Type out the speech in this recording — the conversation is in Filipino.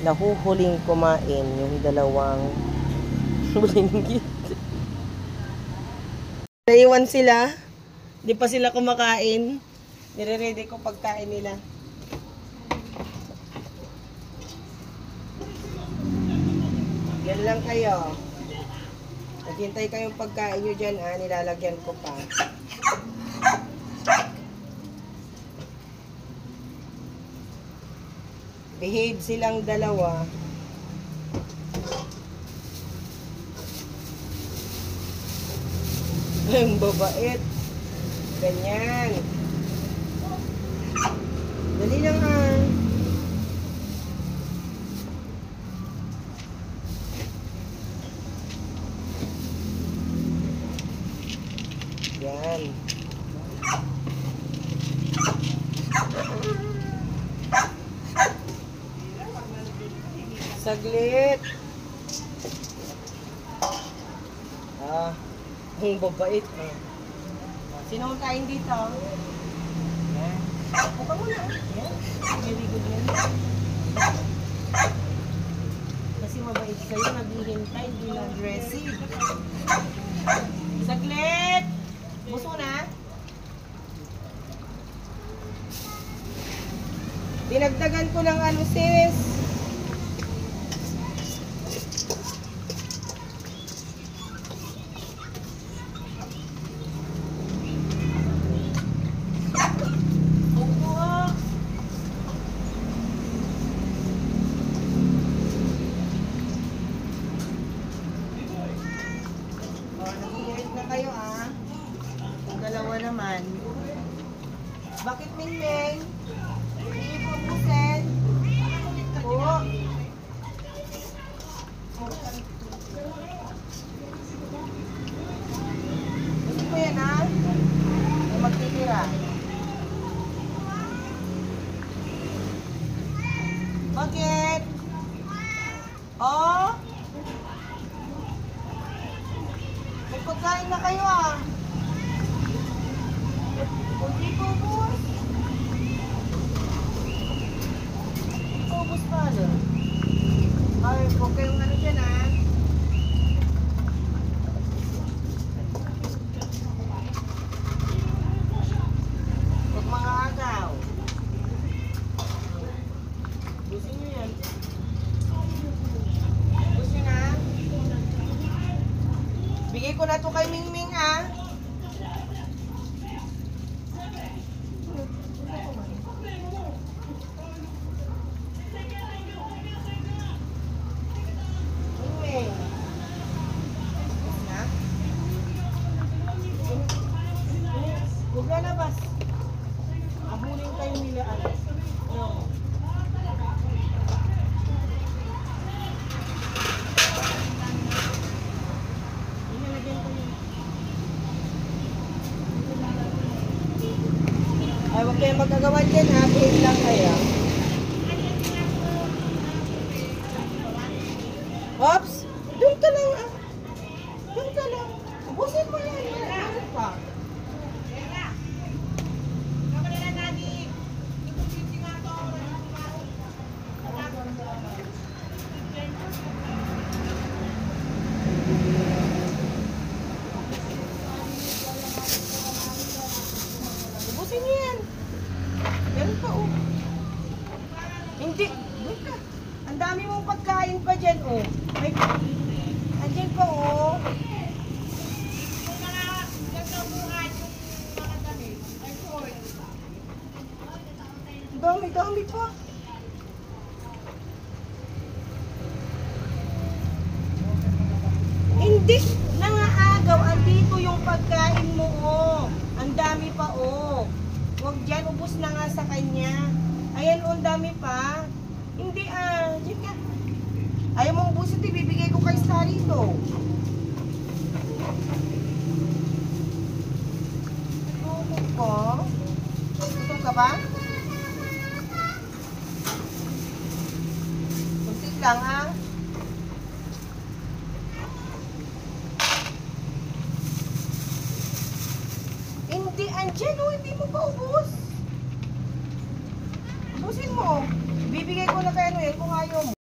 nahuhuling kumain yung dalawang bulinggit. Naiwan sila. Di pa sila kumakain. Nire-ready ko pagkain nila. Yan lang kayo. Naghintay kayong pagkain nyo dyan, ha? Nilalagyan ko pa. Behave silang dalawa. Ang babait. Ganyan. Dali lang, ha? Yan. Saglit. Ang babait. Sino ang kain dito? Yan. Buka mo na. Yan. Very good yan. Kasi mabait kayo. Naghihintay. Hindi lang dressing. Saglit. Buso na. Dinagdagan ko ng ano, sis. Kayo dalawa naman. Bakit Mingming? Hindi po busen. Oo. Gusto ko yan magtitira. Bakit? Oh? Magpagkain na kayo Hindi po ubus. Hindi po ubus pa Ay, huwag kayong ano dyan Huwag mga agaw. Busin nyo yan. Busin nyo na. Bigay ko na to kay Mingming Huwag lalabas. Ahuling kayo nila No. Ay, huwag kayong magagawa dyan Behave lang kayo. Oops! Doon ka lang Doon ka lang. Ubusin mo yan. Ano pa? Ubusin niyo yan. Meron pa Hindi. Doon ka. Ang dami mong pagkain pa dyan May... Andyan pa Dami pa. Hindi. Nangaagaw. Andito yung pagkain mo Ang dami pa Huwag dyan. Ubus na nga sa kanya. Ayan ang dami pa. Hindi Diyan ka. Ayaw mong ubusin ibibigay ko kay Starito. Tukok ko. Gutom ka ba? Kuntik lang Hindi, andyan hindi mo pa ubus. Ubusin mo. Bibigay ko na kay Noel kung ayaw mo.